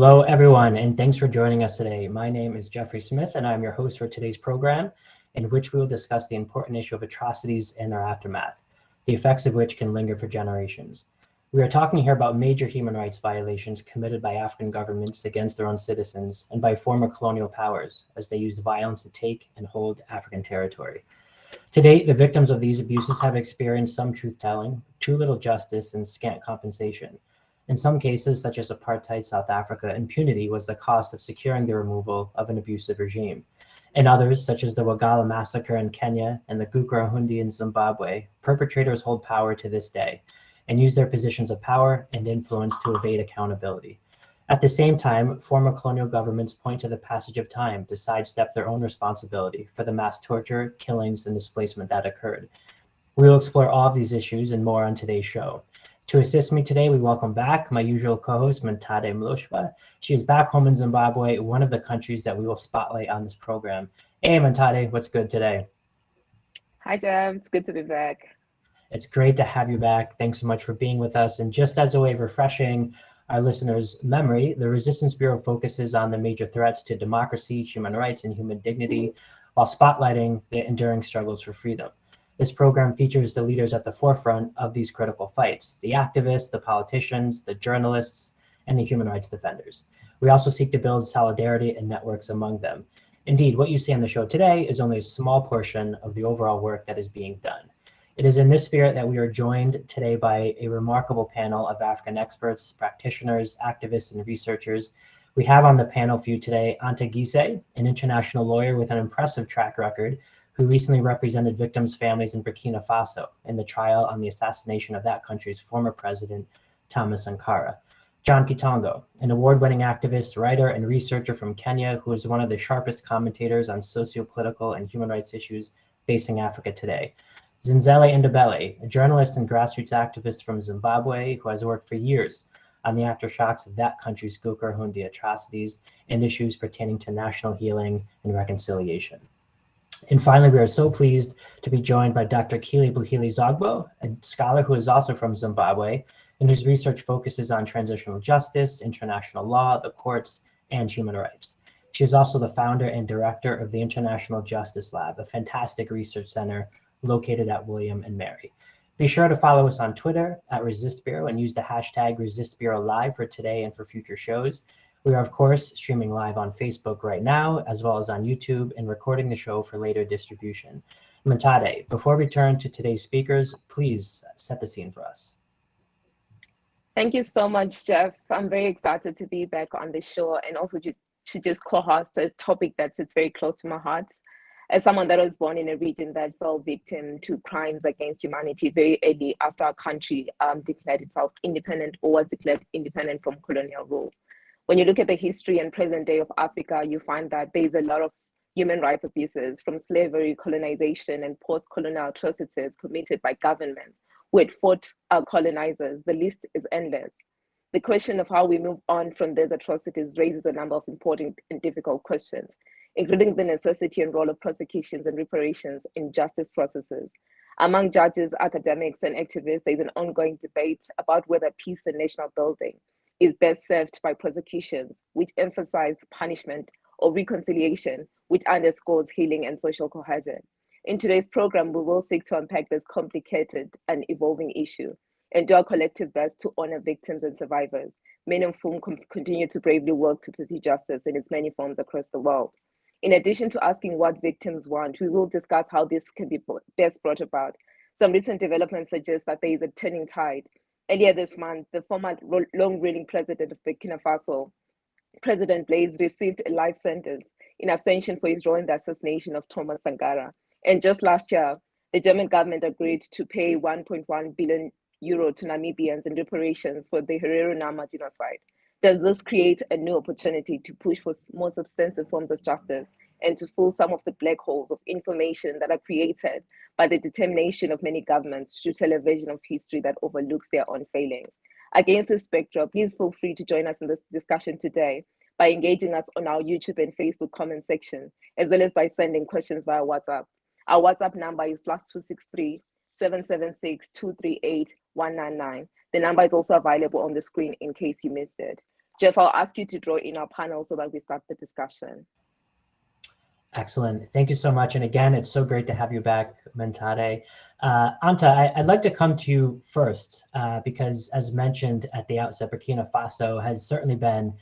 Hello, everyone, and thanks for joining us today. My name is Jeffrey Smith, and I'm your host for today's program, in which we will discuss the important issue of atrocities and their aftermath, the effects of which can linger for generations. We are talking here about major human rights violations committed by African governments against their own citizens and by former colonial powers as they used violence to take and hold African territory. To date, the victims of these abuses have experienced some truth-telling, too little justice, and scant compensation. In some cases, such as apartheid South Africa, impunity was the cost of securing the removal of an abusive regime. In others, such as the Wagalla massacre in Kenya and the Gukurahundi in Zimbabwe, perpetrators hold power to this day and use their positions of power and influence to evade accountability. At the same time, former colonial governments point to the passage of time to sidestep their own responsibility for the mass torture, killings, and displacement that occurred. We will explore all of these issues and more on today's show. To assist me today, we welcome back my usual co-host, Mantade Mloshba. She is back home in Zimbabwe, one of the countries that we will spotlight on this program. Hey, Mantade, what's good today? Hi, Jeff. It's good to be back. It's great to have you back. Thanks so much for being with us. And just as a way of refreshing our listeners' memory, the Resistance Bureau focuses on the major threats to democracy, human rights, and human dignity, while spotlighting the enduring struggles for freedom. This program features the leaders at the forefront of these critical fights, the activists, the politicians, the journalists, and the human rights defenders. We also seek to build solidarity and networks among them. Indeed, what you see on the show today is only a small portion of the overall work that is being done. It is in this spirit that we are joined today by a remarkable panel of African experts, practitioners, activists, and researchers. We have on the panel for you today Anta Gise, an international lawyer with an impressive track record, who recently represented victims' families in Burkina Faso in the trial on the assassination of that country's former president, Thomas Sankara. John Kitongo, an award-winning activist, writer, and researcher from Kenya, who is one of the sharpest commentators on socio-political and human rights issues facing Africa today. Zinzele Ndebele, a journalist and grassroots activist from Zimbabwe, who has worked for years on the aftershocks of that country's Gukurahundi atrocities and issues pertaining to national healing and reconciliation. And finally, we are so pleased to be joined by Dr. Kili Buhili Zogbo, a scholar who is also from Zimbabwe and whose research focuses on transitional justice, international law, the courts, and human rights. She is also the founder and director of the International Justice Lab, a fantastic research center located at William and Mary. Be sure to follow us on Twitter at Resist Bureau and use the hashtag Resist Bureau Live for today and for future shows. We are, of course, streaming live on Facebook right now, as well as on YouTube, and recording the show for later distribution. Mantade, before we turn to today's speakers, please set the scene for us. Thank you so much, Jeff. I'm very excited to be back on the show and also to just co-host a topic that sits very close to my heart. As someone that was born in a region that fell victim to crimes against humanity very early after our country declared itself independent or was declared independent from colonial rule. When you look at the history and present day of Africa, you find that there's a lot of human rights abuses from slavery, colonization, and post-colonial atrocities committed by governments who had fought our colonizers. The list is endless. The question of how we move on from these atrocities raises a number of important and difficult questions, including the necessity and role of prosecutions and reparations in justice processes. Among judges, academics, and activists, there's an ongoing debate about whether peace and national building is best served by prosecutions, which emphasize punishment, or reconciliation, which underscores healing and social cohesion. In today's program, we will seek to unpack this complicated and evolving issue and do our collective best to honor victims and survivors, many of whom continue to bravely work to pursue justice in its many forms across the world. In addition to asking what victims want, we will discuss how this can be best brought about. Some recent developments suggest that there is a turning tide. Earlier this month, the former long-reigning president of Burkina Faso, President Blaise, received a life sentence in abstention for his role in the assassination of Thomas Sankara. And just last year, the German government agreed to pay 1.1 billion euro to Namibians in reparations for the Herero-Nama genocide. Does this create a new opportunity to push for more substantive forms of justice and to fill some of the black holes of information that are created by the determination of many governments to tell a version of history that overlooks their own failings? Against this backdrop, please feel free to join us in this discussion today by engaging us on our YouTube and Facebook comment section, as well as by sending questions via WhatsApp. Our WhatsApp number is +263 776 238 199. The number is also available on the screen in case you missed it. Jeff, I'll ask you to draw in our panel so that we start the discussion. Excellent. Thank you so much. And again, it's so great to have you back, Mentade. Anta, I'd like to come to you first because, as mentioned at the outset, Burkina Faso has certainly been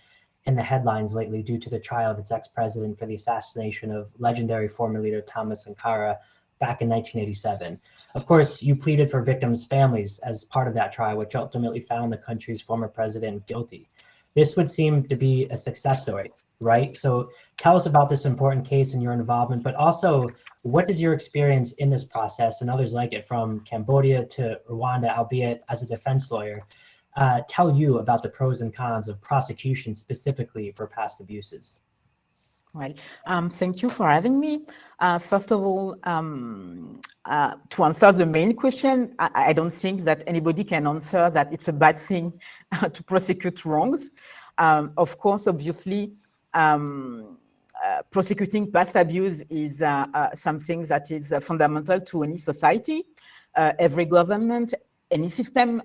in the headlines lately due to the trial of its ex-president for the assassination of legendary former leader Thomas Sankara back in 1987. Of course, you pleaded for victims' families as part of that trial, which ultimately found the country's former president guilty. This would seem to be a success story, right? So tell us about this important case and your involvement, but also what does your experience in this process and others like it from Cambodia to Rwanda, albeit as a defense lawyer, tell you about the pros and cons of prosecution specifically for past abuses? Right. Thank you for having me. First of all, to answer the main question, I don't think that anybody can answer that it's a bad thing to prosecute wrongs. Of course, obviously, prosecuting past abuse is something that is fundamental to any society. Every government, any system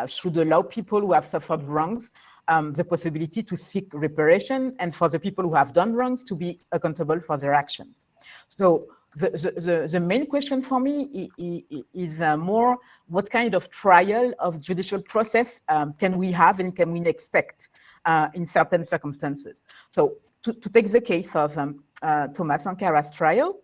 should allow people who have suffered wrongs the possibility to seek reparation, and for the people who have done wrongs to be accountable for their actions. So the main question for me is more what kind of trial of judicial process can we have and can we expect in certain circumstances. So to take the case of Thomas Sankara's trial,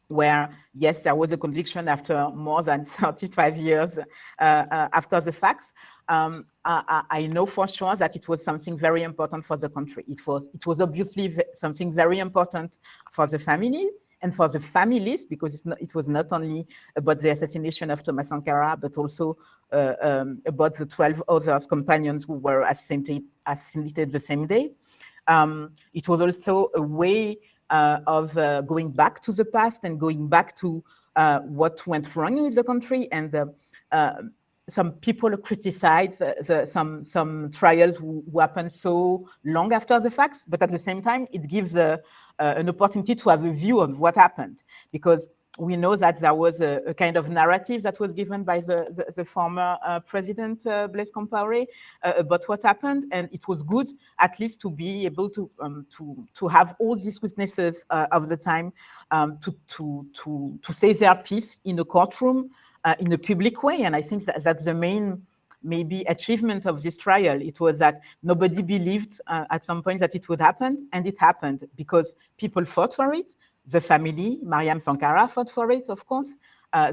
where, yes, there was a conviction after more than 35 years after the facts. I know for sure that it was something very important for the country. It was obviously something very important for the family and for the families, because it was not only about the assassination of Thomas Sankara, but also about the 12 other companions who were assassinated the same day. It was also a way of going back to the past and going back to what went wrong with the country. And some people criticize some trials who happened so long after the facts, but at the same time, it gives an opportunity to have a view of what happened, because we know that there was a kind of narrative that was given by the former president, Blaise Compaoré, about what happened. And it was good, at least, to be able to have all these witnesses of the time to say their piece in a courtroom, in a public way. And I think that's the main, maybe, achievement of this trial. It was that nobody believed at some point that it would happen, and it happened because people fought for it. The family, Mariam Sankara, fought for it, of course,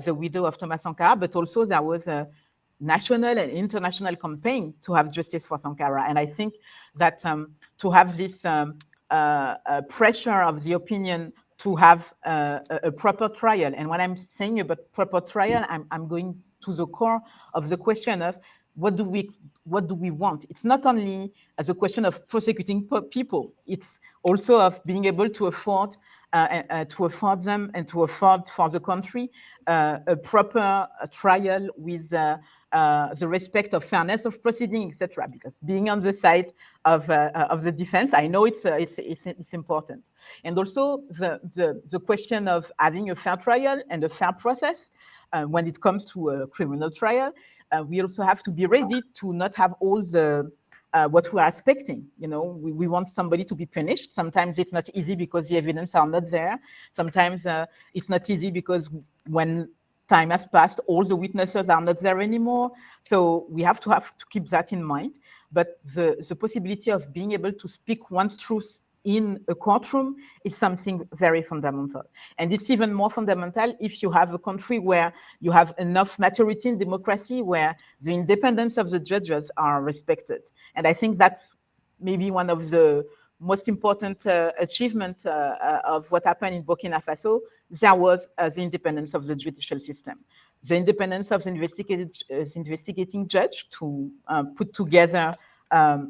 the widow of Thomas Sankara, but also there was a national and international campaign to have justice for Sankara. And I think that to have this pressure of the opinion to have a proper trial, and when I'm saying about proper trial, I'm going to the core of the question of what do we want? It's not only as a question of prosecuting people, it's also of being able to afford them and to afford for the country a proper trial with the respect of fairness of proceeding, etc. Because being on the side of the defense, I know it's important, and also the question of having a fair trial and a fair process when it comes to a criminal trial. We also have to be ready to not have all the what we are expecting. You know, we want somebody to be punished. Sometimes it's not easy because the evidence are not there. Sometimes it's not easy because when time has passed, all the witnesses are not there anymore. So we have to keep that in mind. But the possibility of being able to speak one's truth in a courtroom is something very fundamental. And it's even more fundamental if you have a country where you have enough maturity in democracy, where the independence of the judges are respected. And I think that's maybe one of the most important achievements of what happened in Burkina Faso. There was the independence of the judicial system, the independence of the investigating judge to put together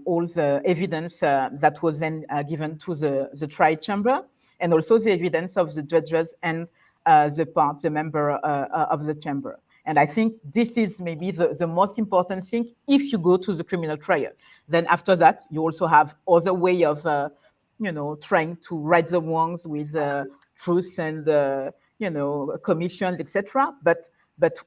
all the evidence that was then given to the trial chamber, and also the evidence of the judges and the member of the chamber. And I think this is maybe the most important thing if you go to the criminal trial. Then after that, you also have other way of, trying to right the wrongs with truth and, commissions, etc. But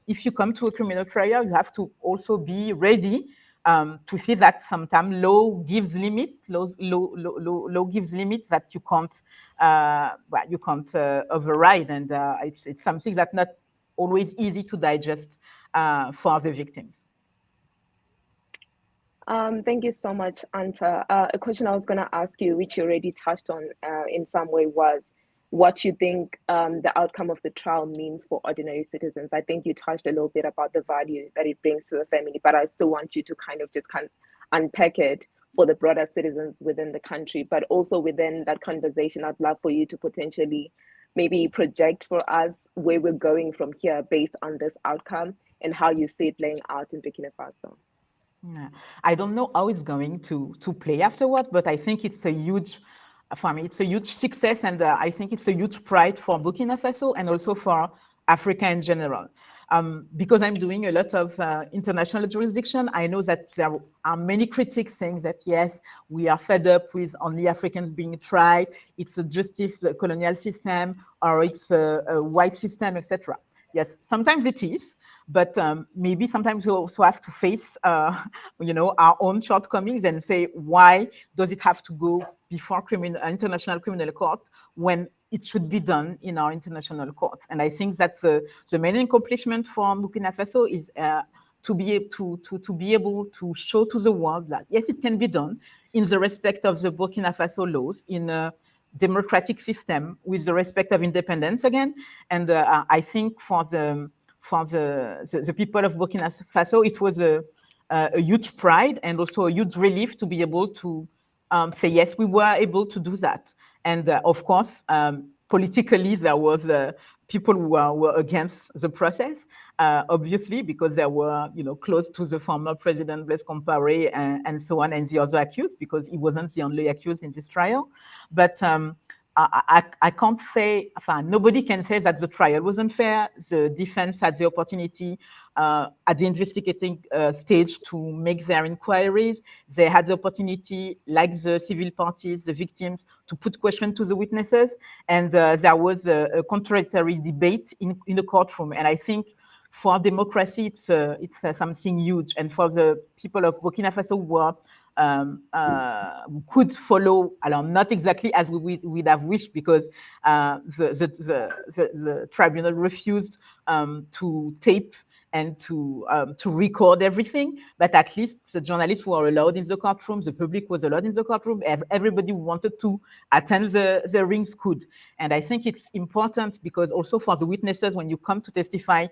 if you come to a criminal trial, you have to also be ready to see that sometimes law gives limit that you can't override, and it's something that's not always easy to digest for the victims. Thank you so much, Anta. A question I was going to ask you, which you already touched on in some way, was what you think the outcome of the trial means for ordinary citizens. I think you touched a little bit about the value that it brings to the family, but I still want you to kind of unpack it for the broader citizens within the country, but also within that conversation, I'd love for you to potentially maybe project for us where we're going from here based on this outcome and how you see it playing out in Burkina Faso. Yeah. I don't know how it's going to play afterwards, but I think it's a huge, for me, it's a huge success, and I think it's a huge pride for Burkina Faso and also for Africa in general. Because I'm doing a lot of international jurisdiction, I know that there are many critics saying that, yes, we are fed up with only Africans being tried, it's a justice a colonial system, or it's a white system, etc. Yes, sometimes it is, but maybe sometimes we also have to face, our own shortcomings and say, why does it have to go before international criminal court when it should be done in our international courts? And I think that the main accomplishment for Burkina Faso is to be able to show to the world that, yes, it can be done in the respect of the Burkina Faso laws, in a democratic system with the respect of independence again. And I think for the people of Burkina Faso, it was a huge pride and also a huge relief to be able to say, yes, we were able to do that. And of course, politically, there was people who were against the process, obviously, because they were close to the former president, Blaise Compaoré, and so on, and the other accused, because he wasn't the only accused in this trial. But I can't say, nobody can say that the trial was unfair. The defense had the opportunity at the investigating stage to make their inquiries. They had the opportunity, like the civil parties, the victims, to put questions to the witnesses. And there was a contradictory debate in the courtroom. And I think for democracy, it's something huge. And for the people of Burkina Faso who were could follow, not exactly as we'd have wished, because the tribunal refused to tape and to record everything, but at least the journalists were allowed in the courtroom, the public was allowed in the courtroom, everybody who wanted to attend the rings could. And I think it's important because also for the witnesses, when you come to testify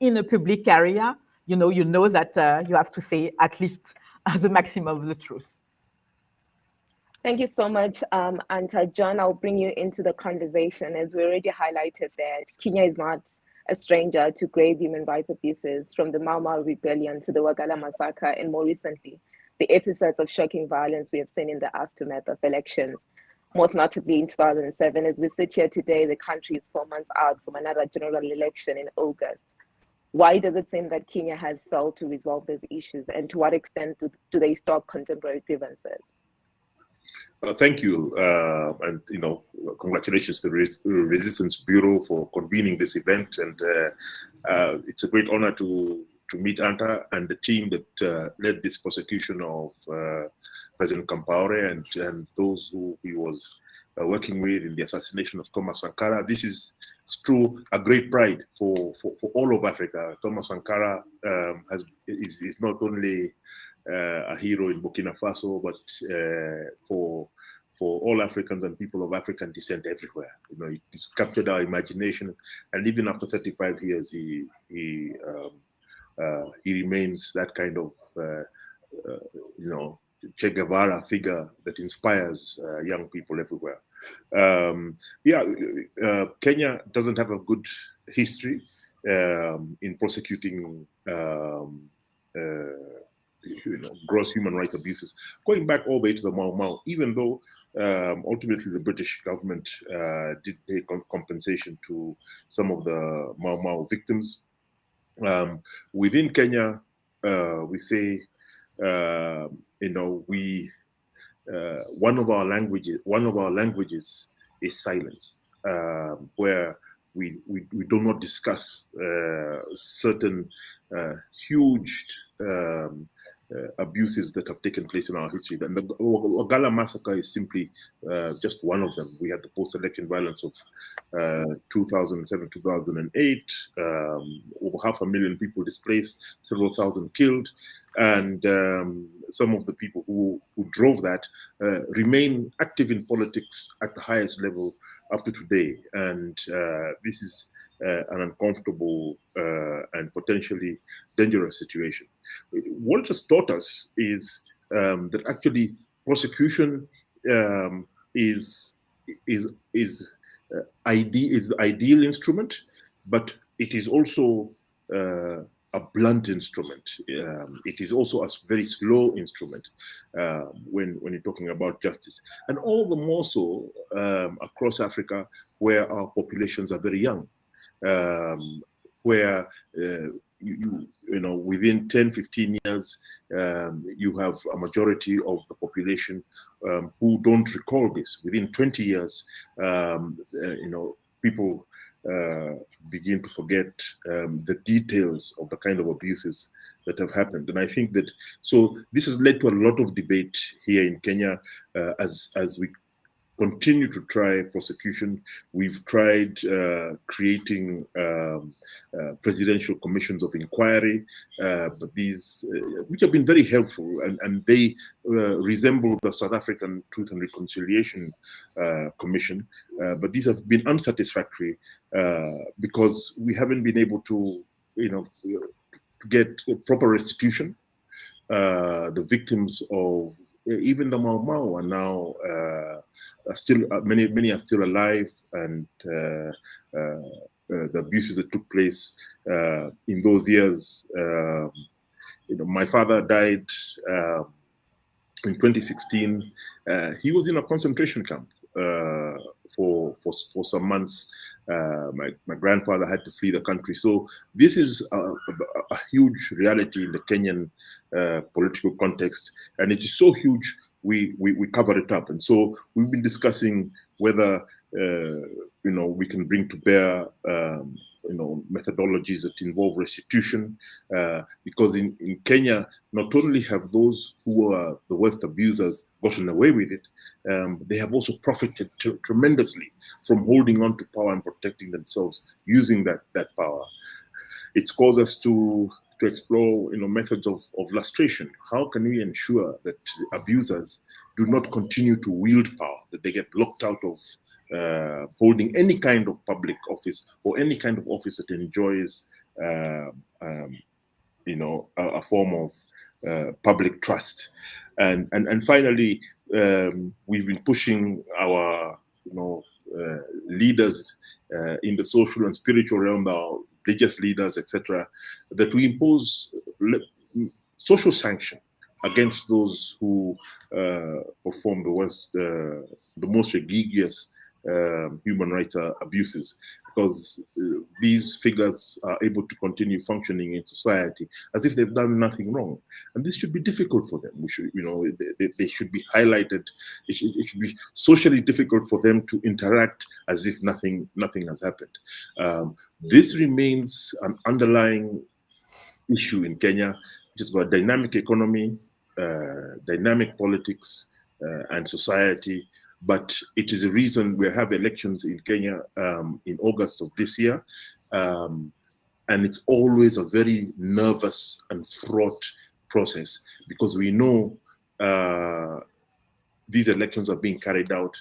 in a public area, you know that you have to say at least the maximum of the truth. Thank you so much, Anta. John, I'll bring you into the conversation. As we already highlighted that Kenya is not a stranger to grave human rights abuses, from the Mau Mau rebellion to the Wagalla massacre, and more recently, the episodes of shocking violence we have seen in the aftermath of elections, most notably in 2007. As we sit here today, the country is 4 months out from another general election in August. Why does it seem that Kenya has failed to resolve these issues, and to what extent do they stop contemporary grievances? Thank you, and congratulations to the Resistance Bureau for convening this event, and it's a great honor to meet Anta and the team that led this prosecution of President Compaoré and those who he was working with in the assassination of Thomas Sankara. This is true a great pride for all of Africa. Thomas Sankara is not only a hero in Burkina Faso, but for all Africans and people of African descent everywhere. He's captured our imagination, and even after 35 years, he remains that kind of Che Guevara figure that inspires young people everywhere. Kenya doesn't have a good history in prosecuting gross human rights abuses, going back all the way to the Mau Mau, even though ultimately the British government did pay compensation to some of the Mau Mau victims. Within Kenya, we say, one of our languages is silence, where we do not discuss certain huge abuses that have taken place in our history. And the Wagalla massacre is simply just one of them. We had the post-election violence of 2007, 2008, over 500,000 people displaced, several thousand killed, and some of the people who drove that remain active in politics at the highest level up to today. And this is an uncomfortable and potentially dangerous situation. What it has taught us is that actually prosecution is the ideal instrument, but it is also a blunt instrument. It is also a very slow instrument when you're talking about justice, and all the more so across Africa, where our populations are very young, where you know, within 10, 15 years, you have a majority of the population who don't recall this. Within 20 years, you know, people begin to forget the details of the kind of abuses that have happened. And I think that, so this has led to a lot of debate here in Kenya as we continue to try prosecution. We've tried creating presidential commissions of inquiry, but these, which have been very helpful, and they resemble the South African Truth and Reconciliation Commission, but these have been unsatisfactory because we haven't been able to, you know, get proper restitution. The victims of even the Mau Mau are now still, many are still alive, and the abuses that took place in those years. You know, my father died in 2016. He was in a concentration camp for some months. My grandfather had to flee the country. So this is a huge reality in the Kenyan political context, and it is so huge we cover it up. And so we've been discussing whether you know, we can bring to bear you know, methodologies that involve restitution, because in Kenya, not only have those who are the worst abusers gotten away with it, they have also profited tremendously from holding on to power and protecting themselves using that power. It's caused us to explore, you know, methods of lustration. How can we ensure that abusers do not continue to wield power, that they get locked out of holding any kind of public office or any kind of office that enjoys, you know, a form of public trust. And finally, we've been pushing our, you know, leaders in the social and spiritual realm, our religious leaders, etc., that we impose social sanction against those who perform the most egregious human rights abuses, because these figures are able to continue functioning in society as if they've done nothing wrong, and this should be difficult for them. We should, you know, they should be highlighted. It should be socially difficult for them to interact as if nothing has happened. This remains an underlying issue in Kenya, which is about dynamic economy, dynamic politics, and society. But it is a reason we have elections in Kenya in August of this year. And it's always a very nervous and fraught process, because we know these elections are being carried out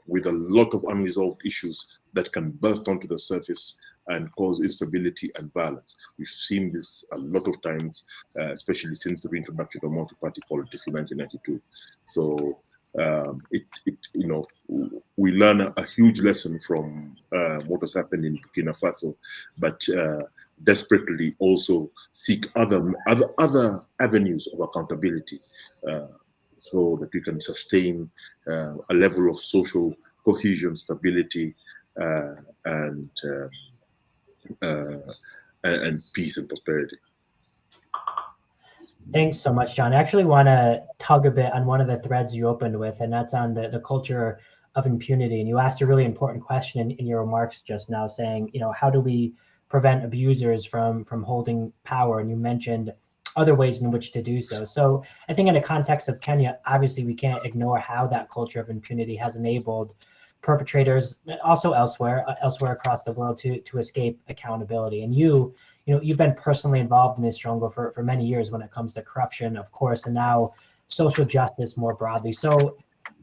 with a lot of unresolved issues that can burst onto the surface and cause instability and violence. We've seen this a lot of times, especially since the reintroduction of multi-party politics in 1992. So you know, we learn a huge lesson from what has happened in Burkina Faso, but desperately also seek other avenues of accountability, so that we can sustain a level of social cohesion, stability, and peace and prosperity. Thanks so much, John. I actually want to tug a bit on one of the threads you opened with, and that's on the culture of impunity. And you asked a really important question in your remarks just now, saying, you know, how do we prevent abusers from holding power? And you mentioned other ways in which to do so. So I think in the context of Kenya, obviously we can't ignore how that culture of impunity has enabled perpetrators also elsewhere across the world to escape accountability. And you've been personally involved in this struggle for many years when it comes to corruption, of course, and now social justice more broadly. So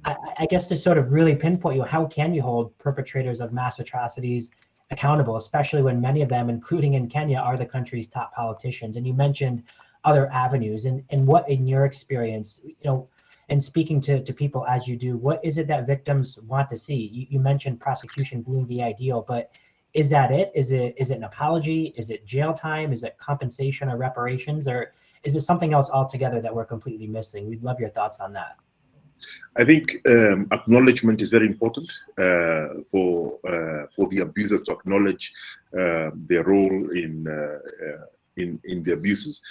I guess to sort of really pinpoint you, how can you hold perpetrators of mass atrocities accountable, especially when many of them, including in Kenya, are the country's top politicians? And you mentioned other avenues, and what, in your experience, and speaking to people as you do, what is it that victims want to see? You mentioned prosecution being the ideal, but is that it? Is it an apology? Is it jail time? Is it compensation or reparations? Or is it something else altogether that we're completely missing? We'd love your thoughts on that. I think acknowledgement is very important for the abusers to acknowledge their role in the abuses,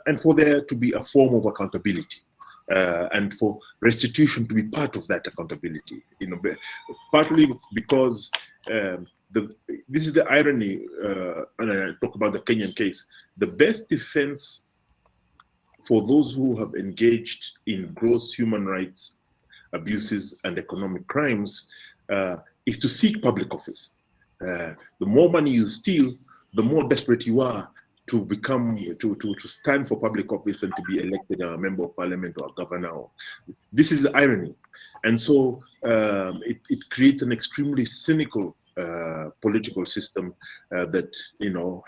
and for there to be a form of accountability, and for restitution to be part of that accountability. Partly because this is the irony, and I talk about the Kenyan case. The best defense for those who have engaged in gross human rights abuses and economic crimes is to seek public office. The more money you steal, the more desperate you are to stand for public office and to be elected a member of parliament or a governor. This is the irony. And so it creates an extremely cynical political system that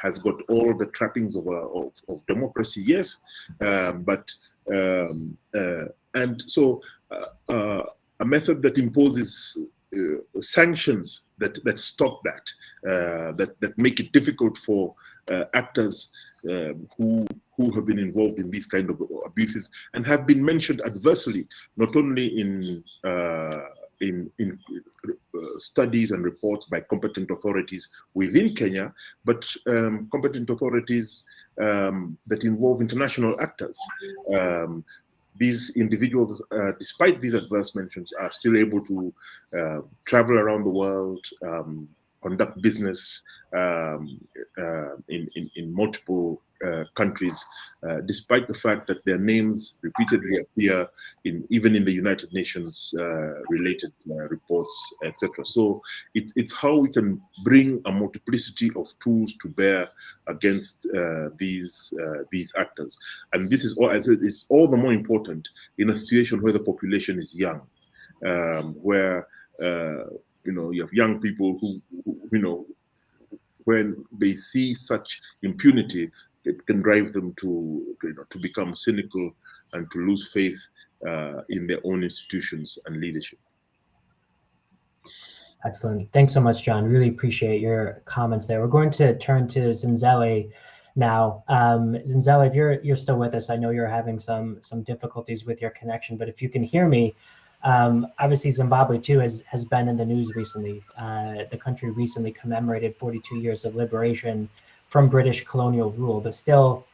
has got all the trappings of democracy, yes, and so a method that imposes sanctions that stop that make it difficult for actors who have been involved in these kind of abuses and have been mentioned adversely, not only in studies and reports by competent authorities within Kenya, but competent authorities that involve international actors. These individuals, despite these adverse mentions, are still able to travel around the world, conduct business in multiple countries, despite the fact that their names repeatedly appear even in the United Nations related reports, etc. So it's how we can bring a multiplicity of tools to bear against these actors, and this is all. I said, it's all the more important in a situation where the population is young, where you have young people who when they see such impunity, it can drive them to become cynical and to lose faith in their own institutions and leadership. Excellent. Thanks so much, John. Really appreciate your comments there. We're going to turn to Zinzele now. Zinzele, if you're still with us, I know you're having some difficulties with your connection, but if you can hear me, obviously Zimbabwe too has been in the news recently. The country recently commemorated 42 years of liberation from British colonial rule, but still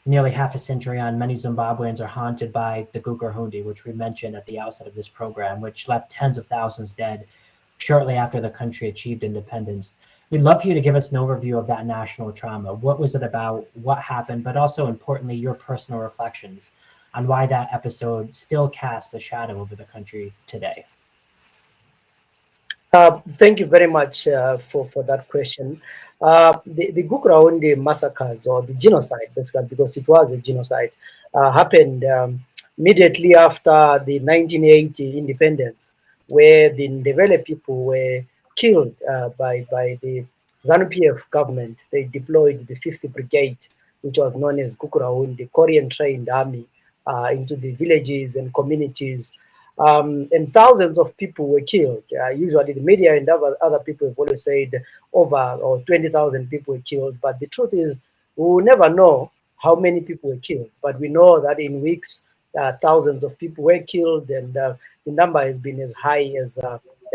nearly half a century on, many Zimbabweans are haunted by the Gukurahundi, which we mentioned at the outset of this program, which left tens of thousands dead shortly after the country achieved independence. We'd love for you to give us an overview of that national trauma. What was it about? What happened? But also importantly, your personal reflections on why that episode still casts a shadow over the country today. Thank you very much for that question. The Gukurahundi massacres, or the genocide, basically, because it was a genocide, happened immediately after the 1980 independence, where the Ndebele people were killed by the ZANU-PF government. They deployed the 5th Brigade, which was known as Gukurahundi, Korean-trained army, into the villages and communities. And thousands of people were killed. Usually the media and other people have always said over 20,000 people were killed. But the truth is, we will never know how many people were killed. But we know that in weeks, thousands of people were killed, and the number has been as high as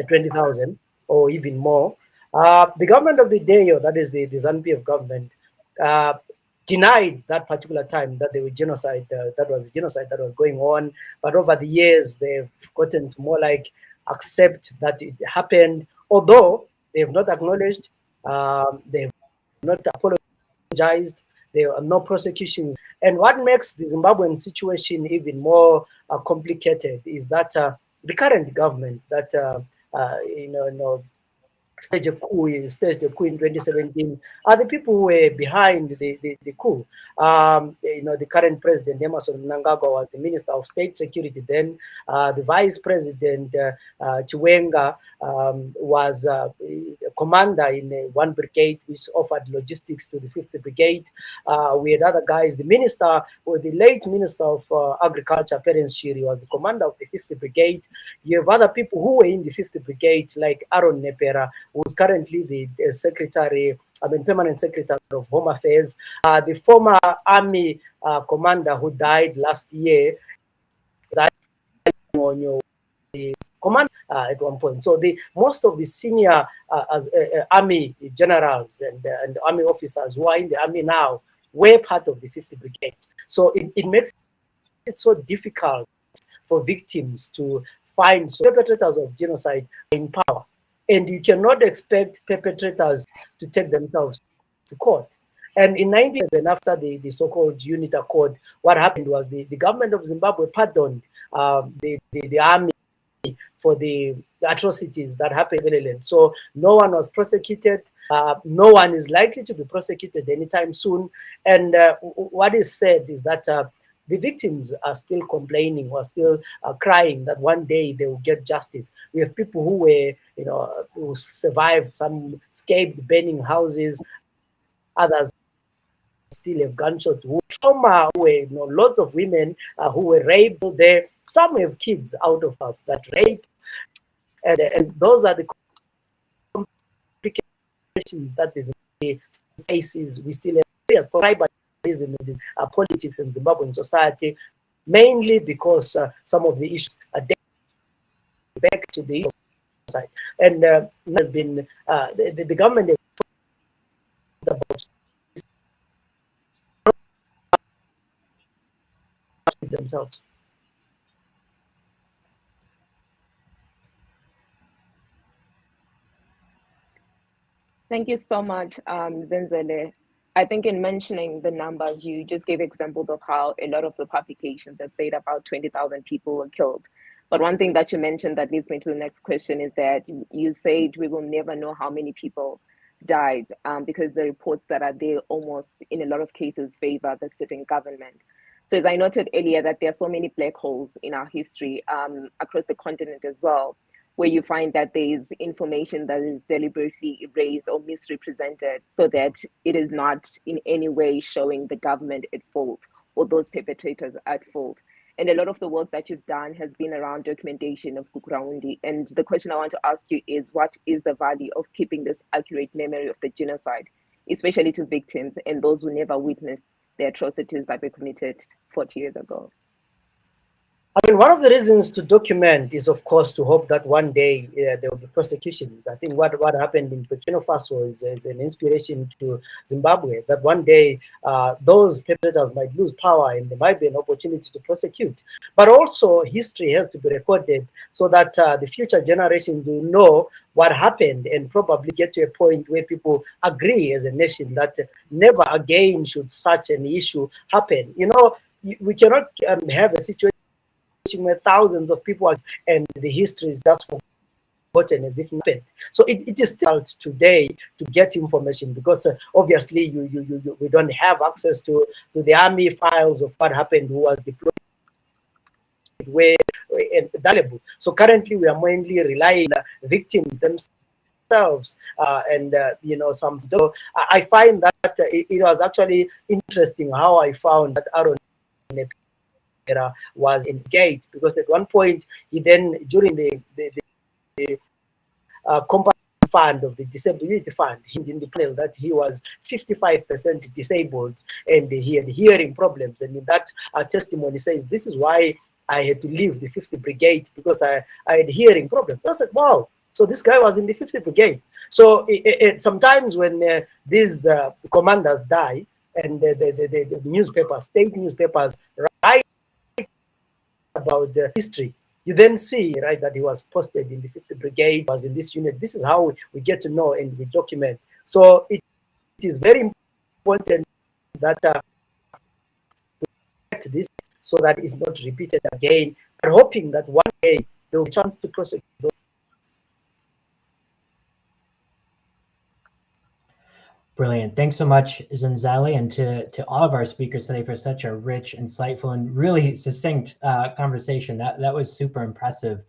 20,000 or even more. The government of the day, or that is the ZANU-PF government, denied that particular time that there were genocide, that was genocide that was going on. But over the years, they've gotten to more like accept that it happened, although they have not acknowledged, they have not apologized, there are no prosecutions. And what makes the Zimbabwean situation even more complicated is that the current government that staged a coup in 2017 are the people who were behind the coup. The current president, Emmerson Mnangagwa, was the Minister of State Security then. The Vice President, Chiwenga, was a commander in one brigade which offered logistics to the 5th Brigade. We had other guys. The minister, or the late Minister of Agriculture, Perence Shiri, was the commander of the 5th Brigade. You have other people who were in the 5th Brigade, like Aaron Nepera, who's currently the permanent secretary of Home Affairs. The former army commander who died last year, the command at one point. So most of the senior army generals and army officers who are in the army now were part of the 5th Brigade. So it makes it so difficult for victims to find perpetrators of genocide in power. And you cannot expect perpetrators to take themselves to court. And in 1997, after the so-called Unit Accord, what happened was the government of Zimbabwe pardoned the army for the atrocities that happened. So no one was prosecuted. No one is likely to be prosecuted anytime soon. And what is said is that the victims are still complaining or still crying that one day they will get justice. We have people who were, who survived, some escaped burning houses, others still have gunshot wounds. Trauma, where lots of women who were raped there. Some have kids out of that rape, and those are the complications that the faces. We still have various tribalism in politics in Zimbabwean society, mainly because some of the issues are back to the side, and has been the government about themselves. Thank you so much, Zenzele. I think in mentioning the numbers, you just gave examples of how a lot of the publications have said about 20,000 people were killed. But one thing that you mentioned that leads me to the next question is that you said we will never know how many people died because the reports that are there almost in a lot of cases favor the sitting government. So as I noted earlier that there are so many black holes in our history across the continent as well, where you find that there is information that is deliberately erased or misrepresented so that it is not in any way showing the government at fault or those perpetrators at fault. And a lot of the work that you've done has been around documentation of Gukurahundi. And the question I want to ask you is, what is the value of keeping this accurate memory of the genocide, especially to victims and those who never witnessed the atrocities that were committed 40 years ago? I mean, one of the reasons to document is, of course, to hope that one day there will be prosecutions. I think what happened in Burkina Faso is an inspiration to Zimbabwe, that one day those perpetrators might lose power and there might be an opportunity to prosecute. But also history has to be recorded so that the future generations will know what happened and probably get to a point where people agree as a nation that never again should such an issue happen. We cannot have a situation where thousands of people are, and the history is just forgotten as if nothing. So it is still today to get information because obviously we don't have access to the army files of what happened, who was deployed, where and valuable. So currently we are mainly relying on victims themselves and some. So I find that it was actually interesting how I found that Aaron was engaged, because at one point he then, during the compound fund of the disability fund, in the panel that he was 55% disabled and he had hearing problems, and in that testimony says, this is why I had to leave the 5th Brigade, because I had hearing problems. I said, wow, so this guy was in the 5th Brigade. So sometimes when these commanders die and the newspapers, state newspapers, write about the history, you then see, right, that he was posted in the 5th Brigade, was in this unit. This is how we get to know and we document. So it is very important that this so that it's not repeated again, but hoping that one day there will be a chance to prosecute those. Brilliant. Thanks so much, Zanzali, and to all of our speakers today for such a rich, insightful, and really succinct conversation. That was super impressive.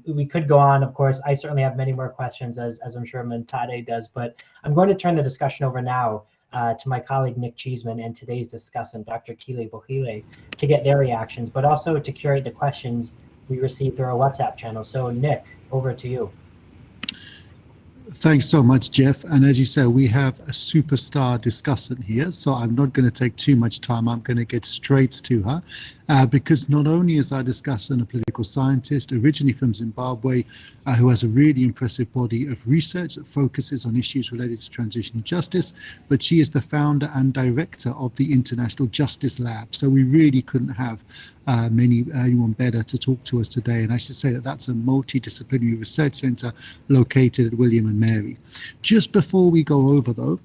We could go on, of course. I certainly have many more questions, as I'm sure Mantade does, but I'm going to turn the discussion over now to my colleague, Nick Cheeseman, and today's discussant, Dr. Kile Bohile, to get their reactions, but also to curate the questions we received through our WhatsApp channel. So Nick, over to you. Thanks so much, Jeff. And as you say, we have a superstar discussant here, so I'm not going to take too much time. I'm going to get straight to her because not only is our discussant a political scientist originally from Zimbabwe, who has a really impressive body of research that focuses on issues related to transitional justice, but she is the founder and director of the International Justice Lab. So we really couldn't have anyone better to talk to us today. And I should say that that's a multidisciplinary research center located at William and Mary. Just before we go over, though,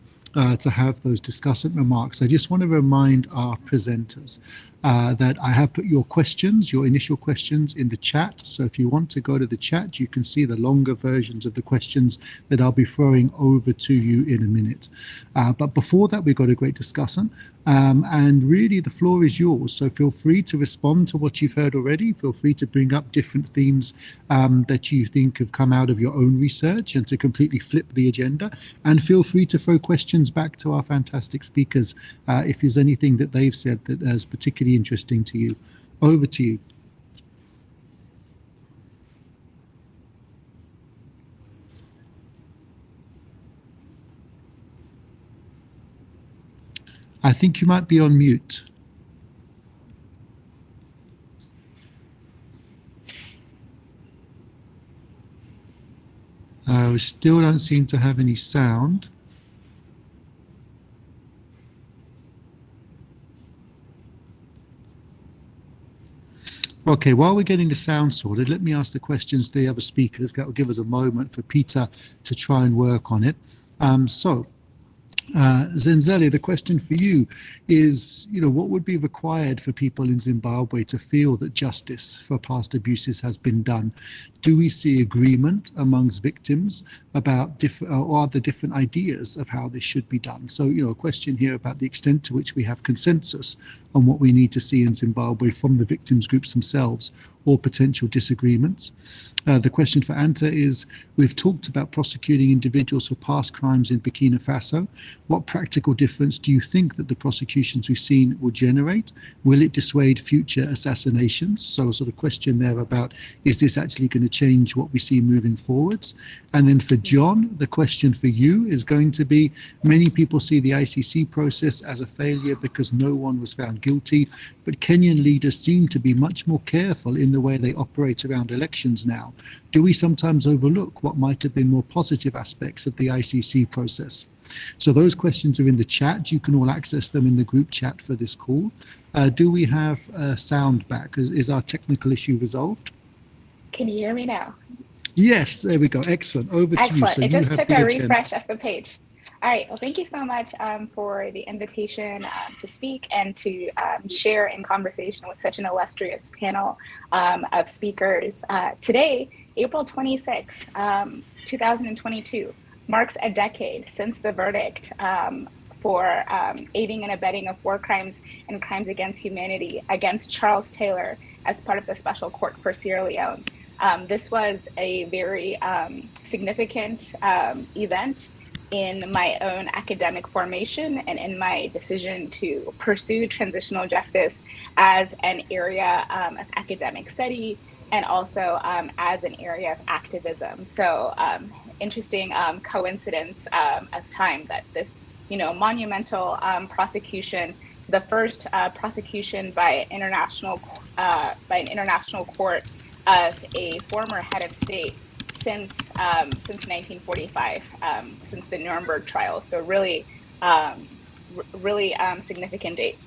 to have those discussant remarks, I just want to remind our presenters that I have put your questions, your initial questions, in the chat. So if you want to go to the chat, you can see the longer versions of the questions that I'll be throwing over to you in a minute. But before that, we've got a great discussant. And really, the floor is yours. So feel free to respond to what you've heard already. Feel free to bring up different themes that you think have come out of your own research and to completely flip the agenda. And feel free to throw questions back to our fantastic speakers if there's anything that they've said that is particularly interesting to you. Over to you. I think you might be on mute. We still don't seem to have any sound. Okay, while we're getting the sound sorted, let me ask the questions to the other speakers. That will give us a moment for Peter to try and work on it. Zenzele, the question for you is, what would be required for people in Zimbabwe to feel that justice for past abuses has been done? Do we see agreement amongst victims about are there different ideas of how this should be done? So, a question here about the extent to which we have consensus on what we need to see in Zimbabwe from the victims groups themselves, or potential disagreements. The question for Anta is, we've talked about prosecuting individuals for past crimes in Burkina Faso. What practical difference do you think that the prosecutions we've seen will generate? Will it dissuade future assassinations? So a sort of question there about, is this actually going to change what we see moving forwards? And then for John, the question for you is going to be, many people see the ICC process as a failure because no one was found guilty, but Kenyan leaders seem to be much more careful in the way they operate around elections now. Do we sometimes overlook what might have been more positive aspects of the ICC process? So those questions are in the chat. You can all access them in the group chat for this call. Do we have sound back? Is our technical issue resolved? Can you hear me now? Yes, there we go. Excellent. Over to you. So it just took a agenda. refresh of the page. All right. Well, thank you so much for the invitation to speak and to share in conversation with such an illustrious panel of speakers. Today, April 26, 2022, marks a decade since the verdict for aiding and abetting of war crimes and crimes against humanity against Charles Taylor as part of the Special Court for Sierra Leone. This was a very significant event in my own academic formation and in my decision to pursue transitional justice as an area of academic study and also as an area of activism. So interesting coincidence of time that this, monumental prosecution, the first prosecution by an international court of a former head of state since 1945, since the Nuremberg trials. So really significant date.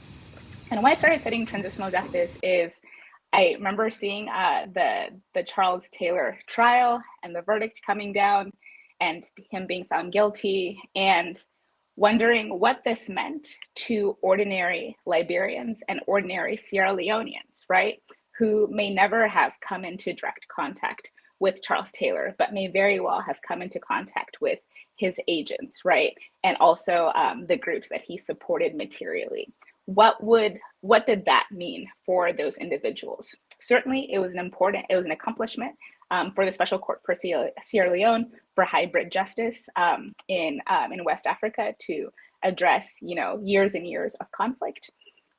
And when I started studying transitional justice is I remember seeing the Charles Taylor trial and the verdict coming down and him being found guilty. And wondering what this meant to ordinary Liberians and ordinary Sierra Leoneans, right? Who may never have come into direct contact with Charles Taylor, but may very well have come into contact with his agents, right? And also the groups that he supported materially. What did that mean for those individuals? Certainly, it was an accomplishment for the Special Court for Sierra Leone for hybrid justice in West Africa to address, years and years of conflict.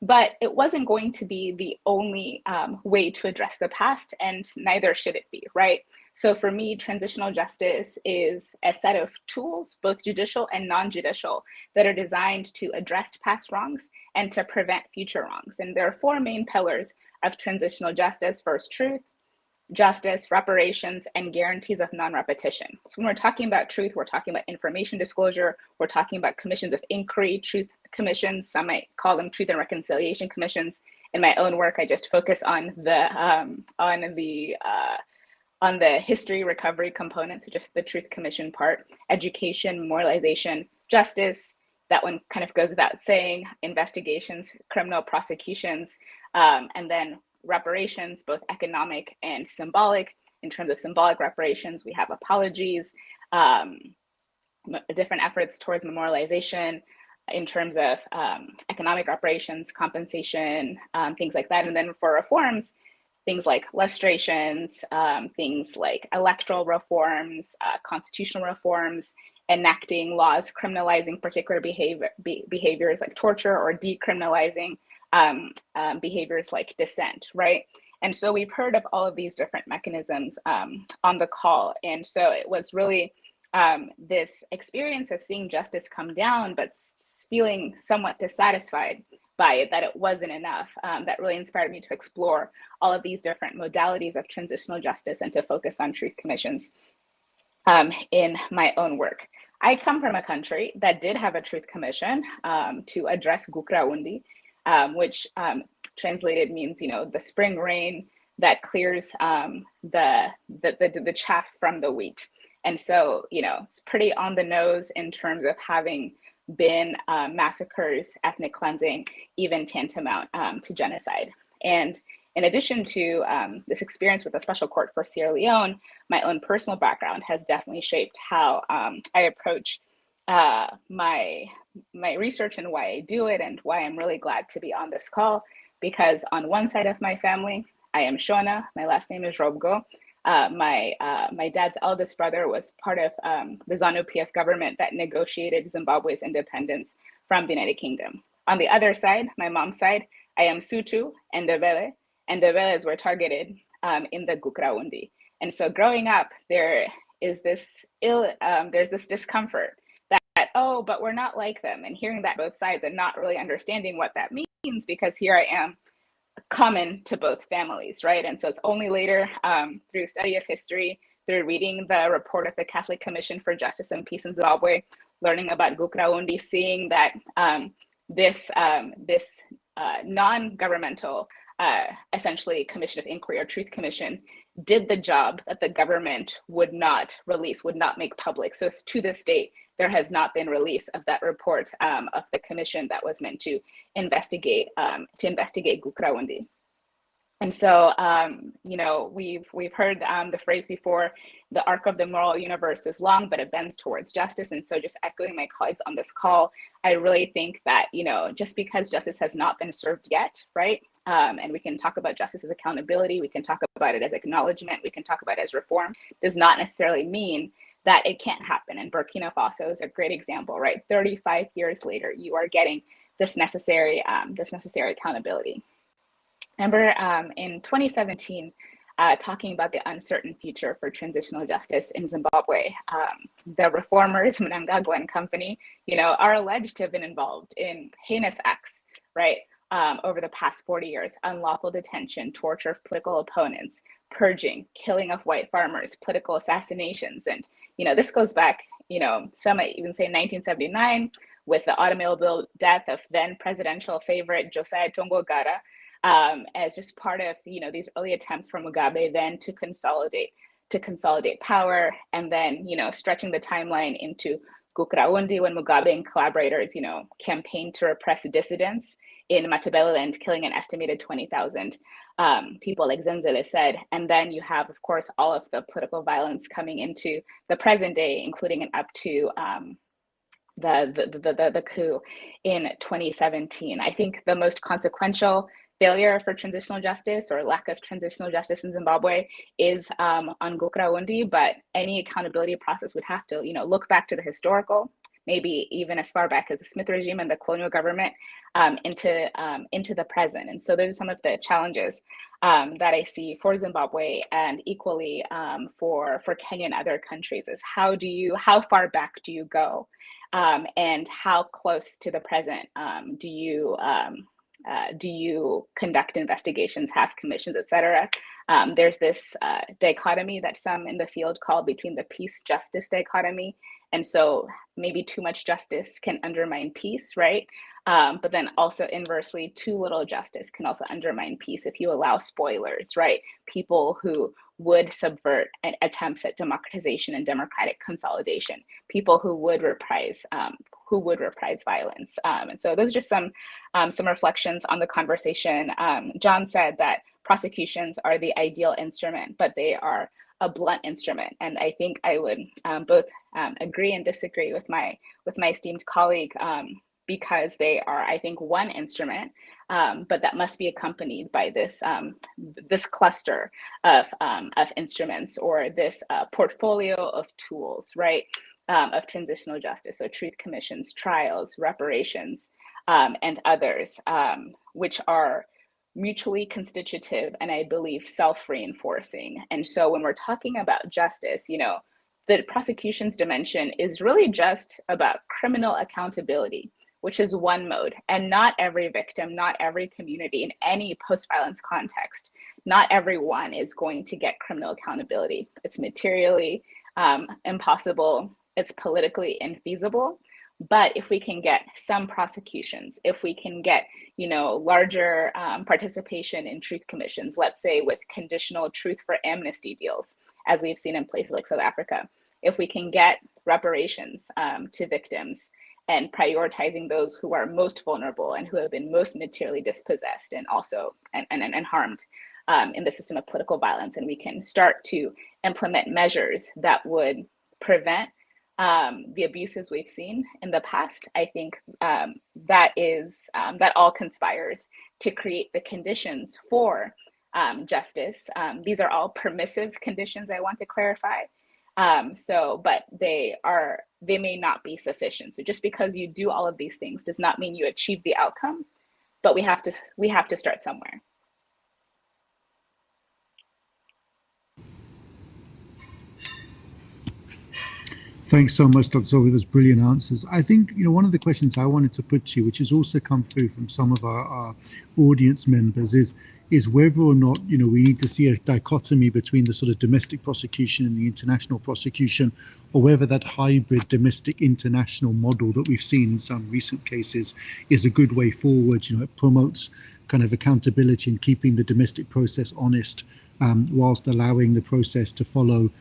But it wasn't going to be the only way to address the past, and neither should it be, right? So for me, transitional justice is a set of tools, both judicial and non-judicial, that are designed to address past wrongs and to prevent future wrongs. And there are four main pillars of transitional justice. First, truth, justice, reparations, and guarantees of non-repetition. So when we're talking about truth, we're talking about information disclosure, we're talking about commissions of inquiry, truth commissions, some might call them truth and reconciliation commissions. In my own work, I just focus on the history recovery component, so just the truth commission part, education, memorialization, justice, that one kind of goes without saying, investigations, criminal prosecutions, and then reparations, both economic and symbolic. In terms of symbolic reparations, we have apologies, different efforts towards memorialization. In terms of economic reparations, compensation, things like that. And then for reforms, things like lustrations, things like electoral reforms, constitutional reforms, enacting laws criminalizing particular behaviors like torture, or decriminalizing behaviors like dissent, right? And so we've heard of all of these different mechanisms on the call. And so it was really this experience of seeing justice come down, but feeling somewhat dissatisfied by it, that it wasn't enough, that really inspired me to explore all of these different modalities of transitional justice and to focus on truth commissions in my own work. I come from a country that did have a truth commission to address Gukurahundi, which translated means, the spring rain that clears the chaff from the wheat. And so, it's pretty on the nose in terms of having been massacres, ethnic cleansing, even tantamount to genocide. And in addition to this experience with the Special Court for Sierra Leone, my own personal background has definitely shaped how I approach my research and why I do it, and why I'm really glad to be on this call. Because on one side of my family, I am Shona, my last name is Robgo. My dad's eldest brother was part of the ZANU-PF government that negotiated Zimbabwe's independence from the United Kingdom. On the other side, my mom's side, I am Sutu and Ndebele, and Ndebeles were targeted in the Gukurahundi. And so growing up, there is this there's this discomfort that, oh, but we're not like them, and hearing that both sides and not really understanding what that means, because here I am, common to both families, right? And so it's only later through study of history, through reading the report of the Catholic Commission for Justice and Peace in Zimbabwe, learning about Gukurahundi, seeing that this non-governmental, essentially commission of inquiry or truth commission, did the job that the government would not release, would not make public. So to this date, there has not been release of that report of the commission that was meant to investigate Gukurahundi. And so, we've heard the phrase before, the arc of the moral universe is long, but it bends towards justice. And so just echoing my colleagues on this call, I really think that, just because justice has not been served yet, right? And we can talk about justice as accountability, we can talk about it as acknowledgement, we can talk about it as reform, does not necessarily mean that it can't happen. And Burkina Faso is a great example, right? 35 years later, you are getting this necessary accountability. Remember in 2017, talking about the uncertain future for transitional justice in Zimbabwe, the reformers, Mnangagwa and company, are alleged to have been involved in heinous acts, right? Over the past 40 years, unlawful detention, torture of political opponents, purging, killing of white farmers, political assassinations. And, this goes back, some might even say 1979, with the automobile death of then presidential favorite Josiah Tongogara, as just part of, these early attempts from Mugabe then to consolidate power, and then, stretching the timeline into Gukurahundi, when Mugabe and collaborators, campaigned to repress dissidents in Matabeleland, killing an estimated 20,000 people, like Zenzele said. And then you have, of course, all of the political violence coming into the present day, including and up to the coup in 2017. I think the most consequential failure for transitional justice or lack of transitional justice in Zimbabwe is on Gukurahundi, but any accountability process would have to, look back to the historical, maybe even as far back as the Smith regime and the colonial government, into the present. And so those are some of the challenges that I see for Zimbabwe, and equally for Kenya and other countries, is how far back do you go, and how close to the present do you conduct investigations, have commissions, etc. There's this dichotomy that some in the field call between the peace-justice dichotomy. And so maybe too much justice can undermine peace, right? But then also inversely, too little justice can also undermine peace if you allow spoilers, right? People who would subvert attempts at democratization and democratic consolidation, people who would reprise violence. And so those are just some reflections on the conversation. John said that prosecutions are the ideal instrument, but they are a blunt instrument. And I think I would both agree and disagree with my esteemed colleague, because they are, I think, one instrument, but that must be accompanied by this cluster of instruments, or this portfolio of tools, right, of transitional justice. So truth commissions, trials, reparations, and others, which are mutually constitutive and, I believe, self-reinforcing. And so when we're talking about justice, the prosecution's dimension is really just about criminal accountability, which is one mode. And not every victim, not every community in any post-violence context, not everyone is going to get criminal accountability. It's materially impossible. It's politically infeasible. But if we can get some prosecutions, if we can get, larger participation in truth commissions, let's say with conditional truth for amnesty deals, as we've seen in places like South Africa, if we can get reparations to victims, and prioritizing those who are most vulnerable and who have been most materially dispossessed and also and harmed in the system of political violence, and we can start to implement measures that would prevent the abuses we've seen in the past, I think that all conspires to create the conditions for justice. These are all permissive conditions, I want to clarify. But they may not be sufficient. So just because you do all of these things does not mean you achieve the outcome, but we have to start somewhere. Thanks so much, Dr. Zoe, those brilliant answers. I think, one of the questions I wanted to put to you, which has also come through from some of our audience members, is whether or not, we need to see a dichotomy between the sort of domestic prosecution and the international prosecution, or whether that hybrid domestic international model that we've seen in some recent cases is a good way forward. It promotes kind of accountability and keeping the domestic process honest, whilst allowing the process to follow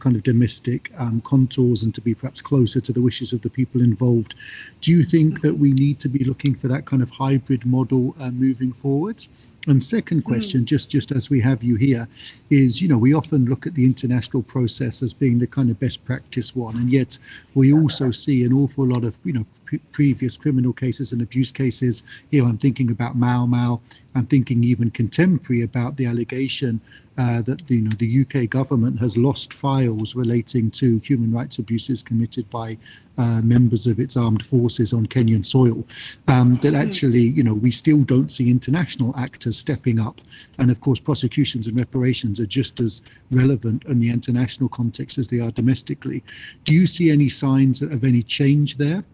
kind of domestic contours and to be perhaps closer to the wishes of the people involved. Do you think that we need to be looking for that kind of hybrid model moving forward? And second question, just as we have you here, is, we often look at the international process as being the kind of best practice one, and yet we also see an awful lot of, previous criminal cases and abuse cases. Here I'm thinking about Mau Mau. I'm thinking even contemporary about the allegation that the UK government has lost files relating to human rights abuses committed by members of its armed forces on Kenyan soil. That actually, we still don't see international actors stepping up. And of course, prosecutions and reparations are just as relevant in the international context as they are domestically. Do you see any signs of any change there?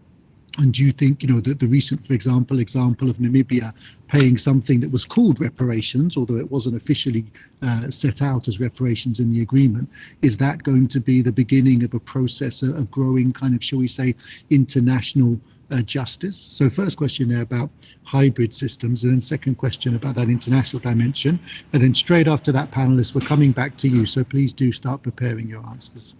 And do you think, that the recent, for example of Namibia paying something that was called reparations, although it wasn't officially set out as reparations in the agreement, is that going to be the beginning of a process of growing kind of, shall we say, international justice? So first question there about hybrid systems, and then second question about that international dimension. And then straight after that, panelists, we're coming back to you. So please do start preparing your answers.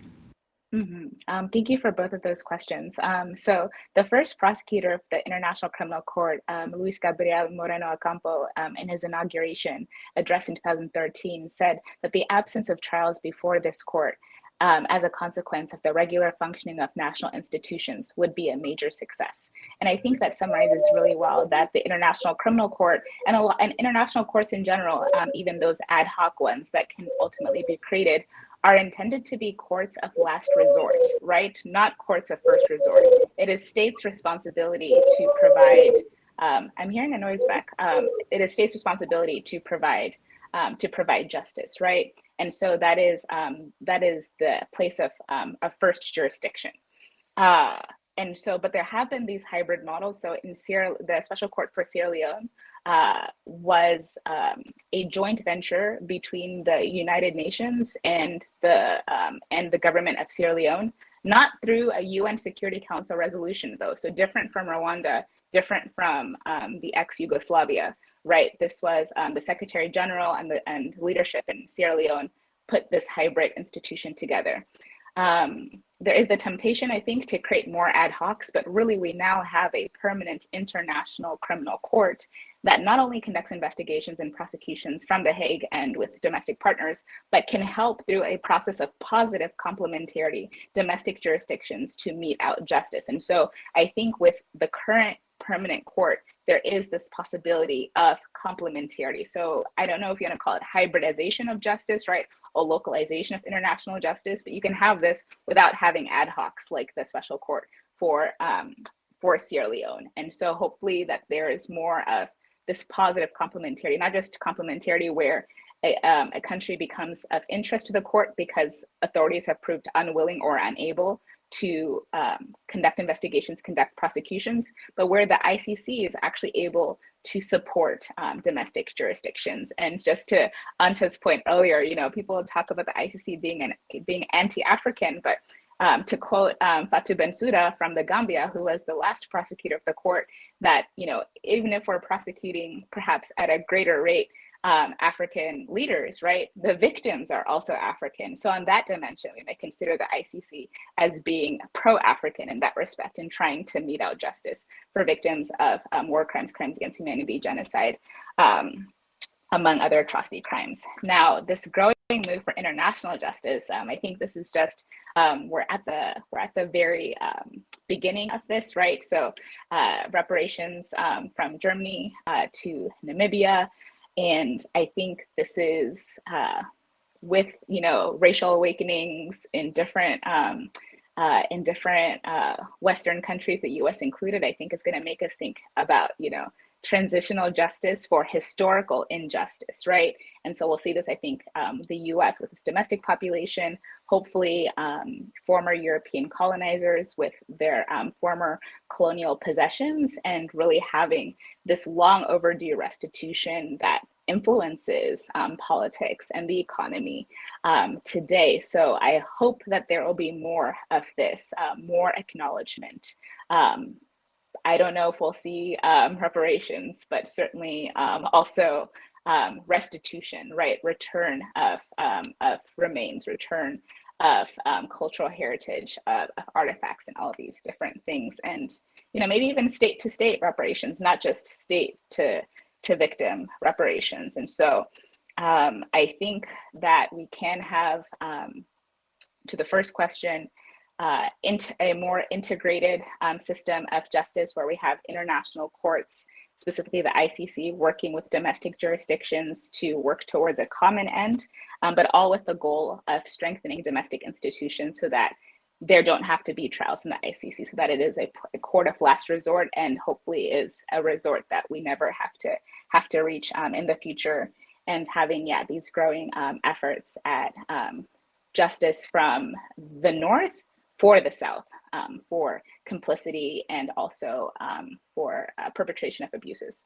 Thank you for both of those questions. So the first prosecutor of the International Criminal Court, Luis Gabriel Moreno Ocampo, in his inauguration address in 2013, said that the absence of trials before this court as a consequence of the regular functioning of national institutions would be a major success. And I think that summarizes really well that the International Criminal Court and international courts in general, even those ad hoc ones that can ultimately be created, are intended to be courts of last resort, right? Not courts of first resort. It is states' responsibility to provide, I'm hearing a noise back. It is states' responsibility to provide justice, right? And so that is the place of first jurisdiction. And so, but there have been these hybrid models. So in the Special Court for Sierra Leone was a joint venture between the United Nations and the government of Sierra Leone, not through a UN Security Council resolution though. So different from Rwanda, different from the ex-Yugoslavia, right? This was the Secretary General and leadership in Sierra Leone put this hybrid institution together. There is the temptation, I think, to create more ad hocs, but really we now have a permanent international criminal court that not only conducts investigations and prosecutions from The Hague and with domestic partners, but can help through a process of positive complementarity domestic jurisdictions to mete out justice. And so I think with the current permanent court, there is this possibility of complementarity. So I don't know if you want to call it hybridization of justice, right? Or localization of international justice, but you can have this without having ad hocs like the Special Court for Sierra Leone. And so hopefully that there is more of this positive complementarity, not just complementarity where a country becomes of interest to the court because authorities have proved unwilling or unable to conduct investigations, conduct prosecutions, but where the ICC is actually able to support domestic jurisdictions. And just to Anta's point earlier, you know, people talk about the ICC being anti-African, but to quote Fatou Bensouda from the Gambia, who was the last prosecutor of the court, that, you know, even if we're prosecuting perhaps at a greater rate African leaders, right, the victims are also African. So on that dimension, we may consider the ICC as being pro-African in that respect and trying to mete out justice for victims of war crimes, crimes against humanity, genocide, among other atrocity crimes. Now, this growing move for international justice, I think this is just, we're at the very beginning of this, right? So reparations from Germany to Namibia. And I think this is with, you know, racial awakenings in different Western countries, the US included, I think is going to make us think about, you know, transitional justice for historical injustice, right? And so we'll see this, I think, the US with its domestic population, hopefully former European colonizers with their former colonial possessions, and really having this long overdue restitution that influences politics and the economy today. So I hope that there will be more of this, more acknowledgement. I don't know if we'll see reparations, but certainly also restitution, right? Return of remains, return of cultural heritage, of artifacts, and all of these different things. And, you know, maybe even state to state reparations, not just state to victim reparations. And so I think that we can have, to the first question, into a more integrated system of justice where we have international courts, specifically the ICC, working with domestic jurisdictions to work towards a common end, but all with the goal of strengthening domestic institutions so that there don't have to be trials in the ICC, so that it is a court of last resort, and hopefully is a resort that we never have to reach in the future. And having, yeah, these growing efforts at justice from the North for the South, for complicity and also for perpetration of abuses.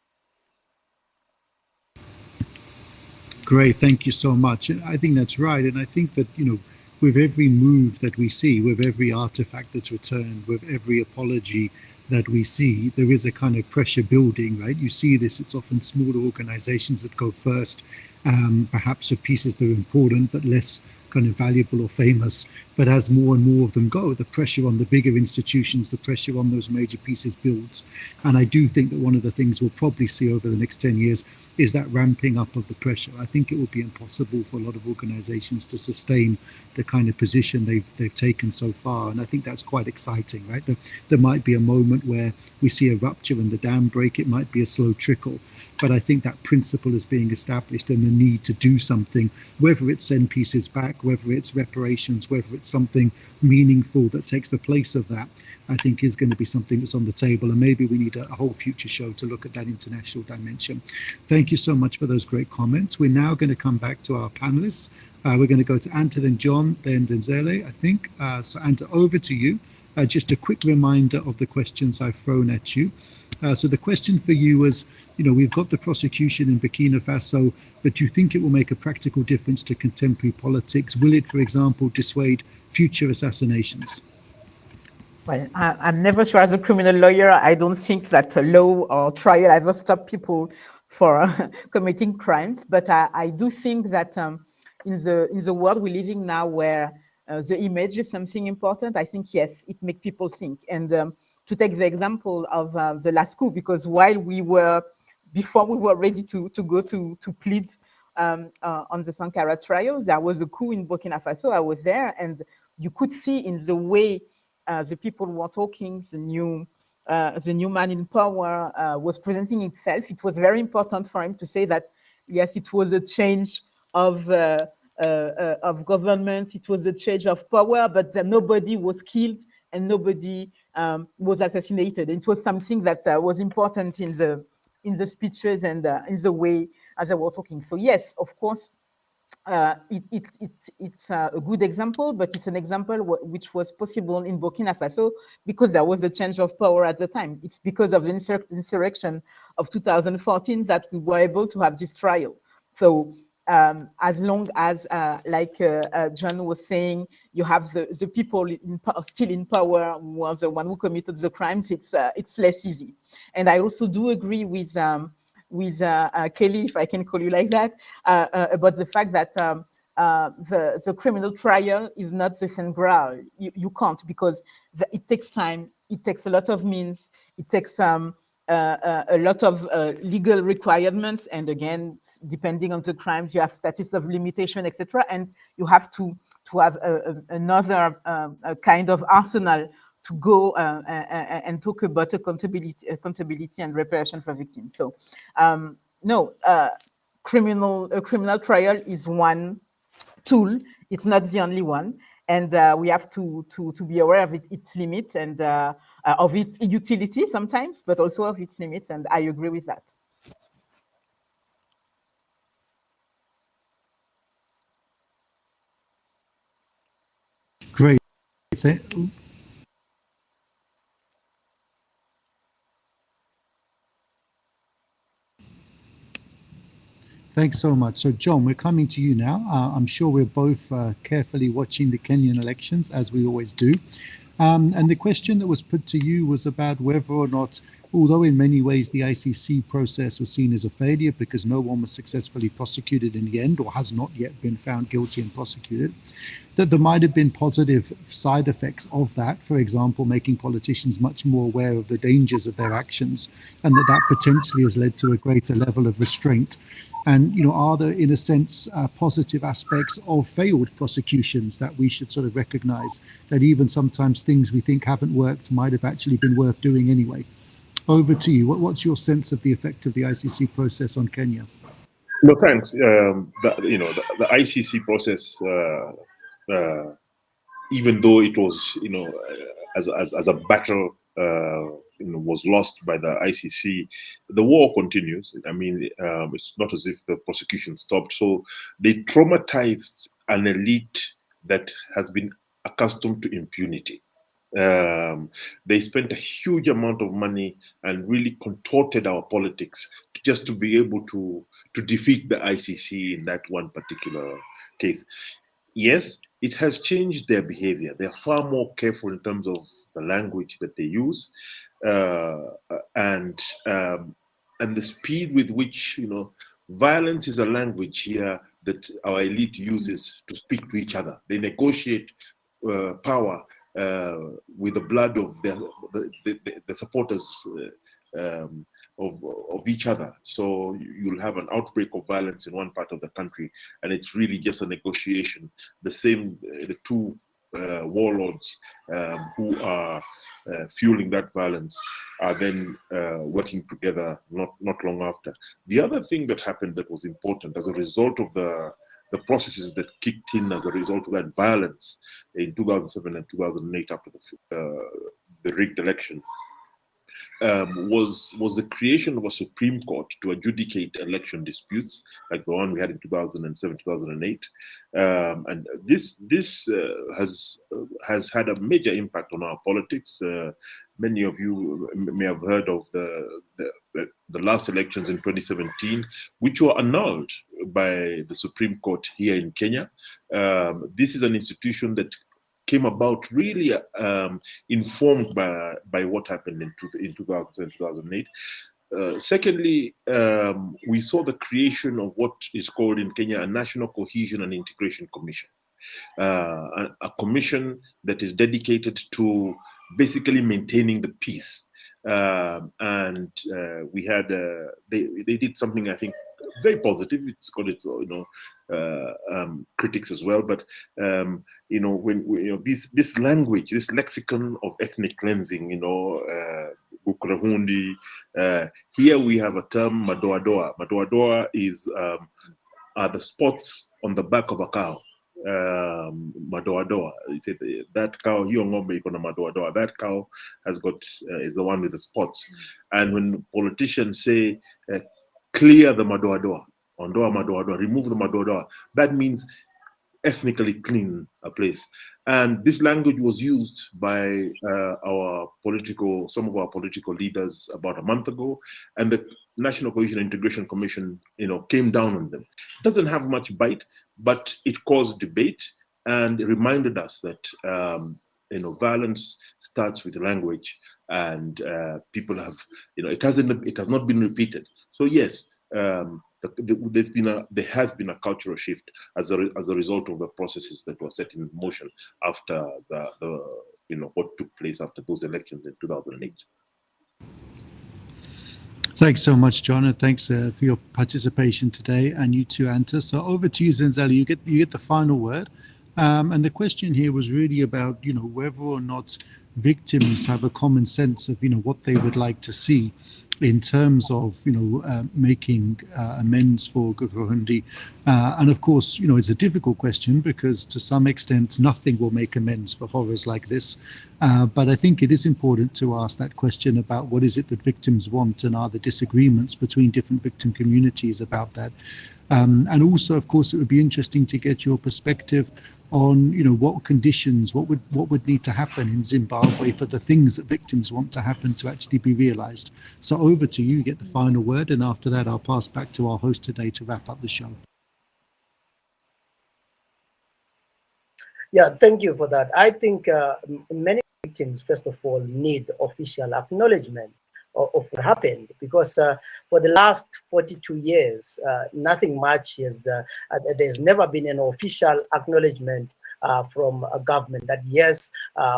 Great, thank you so much. I think that's right. And I think that, you know, with every move that we see, with every artifact that's returned, with every apology that we see, there is a kind of pressure building, right? You see this, it's often smaller organizations that go first, perhaps for pieces that are important, but less kind of valuable or famous, but as more and more of them go, the pressure on the bigger institutions, the pressure on those major pieces builds. And I do think that one of the things we'll probably see over the next 10 years is that ramping up of the pressure. I think it would be impossible for a lot of organizations to sustain the kind of position they've taken so far. And I think that's quite exciting, right? There might be a moment where we see a rupture and the dam break. It might be a slow trickle. But I think that principle is being established, and the need to do something, whether it's send pieces back, whether it's reparations, whether it's something meaningful that takes the place of that, I think is going to be something that's on the table. And maybe we need a whole future show to look at that international dimension. Thank you so much for those great comments. We're now going to come back to our panelists. We're going to go to Anta, then John, then Denzele, I think. So Anta, over to you. Just a quick reminder of the questions I've thrown at you. So the question for you was, we've got the prosecution in Burkina Faso, but do you think it will make a practical difference to contemporary politics? Will it, for example, dissuade future assassinations? Well, I'm never sure as a criminal lawyer. I don't think that a law or trial ever stop people for committing crimes. But I do think that in the world we're living now, where the image is something important, I think, yes, it makes people think. And to take the example of the last coup, because before we were ready to go to plead on the Sankara trial, there was a coup in Burkina Faso. I was there, and you could see in the way the people were talking, the new man in power was presenting itself. It was very important for him to say that, yes, it was a change of government, it was a change of power, but that nobody was killed and nobody was assassinated. It was something that was important in the speeches and in the way as they were talking. So yes, of course, it's a good example, but it's an example which was possible in Burkina Faso because there was a change of power at the time. It's because of the insurrection of 2014 that we were able to have this trial. So as long as, like John was saying, you have the people still in power who was the one who committed the crimes, it's less easy. And I also do agree with Kelly, if I can call you like that, about the fact that the criminal trial is not the Saint Graal. You can't, because it takes time, it takes a lot of means, it takes a lot of legal requirements, and again, depending on the crimes, you have status of limitation, etc. And you have to have another kind of arsenal to go and talk about accountability and reparation for victims. So no, criminal trial is one tool. It's not the only one, and we have to be aware of its limits and of its utility sometimes, but also of its limits. And I agree with that. Great. Thanks so much. So, John, we're coming to you now. I'm sure we're both carefully watching the Kenyan elections, as we always do. And the question that was put to you was about whether or not, although in many ways the ICC process was seen as a failure because no one was successfully prosecuted in the end or has not yet been found guilty and prosecuted, that there might have been positive side effects of that, for example, making politicians much more aware of the dangers of their actions, and that potentially has led to a greater level of restraint. And, are there, in a sense, positive aspects of failed prosecutions that we should sort of recognize, that even sometimes things we think haven't worked might have actually been worth doing anyway? Over to you. What's your sense of the effect of the ICC process on Kenya? No, thanks. The ICC process, even though it was, as a battle, was lost by the ICC, the war continues. I mean, it's not as if the prosecution stopped. So they traumatized an elite that has been accustomed to impunity. They spent a huge amount of money and really contorted our politics just to be able to defeat the ICC in that one particular case. Yes, it has changed their behavior. They're far more careful in terms of the language that they use, and the speed with which, violence is a language here that our elite uses to speak to each other. They negotiate power with the blood of the supporters of each other. So you'll have an outbreak of violence in one part of the country, and it's really just a negotiation. The two warlords who are fueling that violence are then working together not long after. The other thing that happened that was important as a result of the processes that kicked in as a result of that violence in 2007 and 2008 after the rigged election was the creation of a Supreme Court to adjudicate election disputes like the one we had in 2007, 2008. And this has had a major impact on our politics. Many of you may have heard of the last elections in 2017, which were annulled by the Supreme Court here in Kenya. This is an institution that came about really informed by what happened in 2007, 2008. Secondly, we saw the creation of what is called in Kenya a National Cohesion and Integration Commission, a commission that is dedicated to basically maintaining the peace. And we had they did something I think very positive. It's got its critics as well, but when this language, this lexicon of ethnic cleansing, Gukurahundi. Here we have a term madoadoa. Madoadoa are the spots on the back of a cow. Madoadoa. He said that cow, hiyo ng'ombe iko na madoadoa. That cow has got is the one with the spots. And when politicians say clear the madoadoa, ondoa madoadoa, remove the madoadoa, that means ethnically clean a place. And this language was used by some of our political leaders about a month ago, and the National Cohesion and Integration Commission, came down on them. It doesn't have much bite, but it caused debate and reminded us that violence starts with language, and people have, it has not been repeated. So yes, there has been a cultural shift as a result of the processes that were set in motion after what took place after those elections in 2008. Thanks so much, John, and thanks for your participation today, and you too, Anta. So over to you, Zenzali. You get the final word, and the question here was really about whether or not victims have a common sense of what they would like to see in terms of making amends for Gukurahundi, and of course it's a difficult question because to some extent nothing will make amends for horrors like this, but I think it is important to ask that question about what is it that victims want, and are the disagreements between different victim communities about that, and also of course it would be interesting to get your perspective on what conditions, what would need to happen in Zimbabwe for the things that victims want to happen to actually be realized. So over to you, get the final word, and after that I'll pass back to our host today to wrap up the show. Yeah, thank you for that. I think many victims, first of all, need official acknowledgement of what happened, because for the last 42 years, nothing much has, there's never been an official acknowledgement from a government that yes,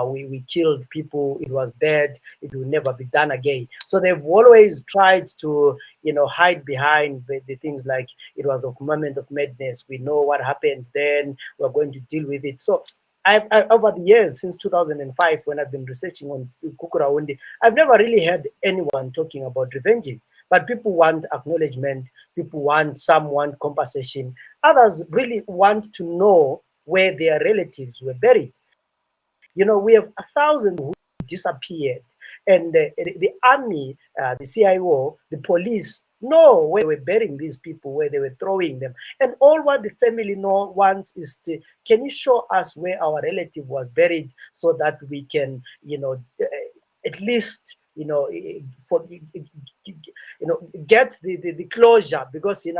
we killed people, it was bad, it will never be done again. So they've always tried to hide behind the things like it was a moment of madness, we know what happened then, we're going to deal with it. So over the years, since 2005, when I've been researching on Gukurahundi, I've never really heard anyone talking about revenging. But people want acknowledgement, people want someone compensation. Others really want to know where their relatives were buried. We have 1,000 who disappeared, and the army, the CIO, the police know where they were burying these people, where they were throwing them. And all what the family wants is to, can you show us where our relative was buried so that we can, at least, get the closure, because in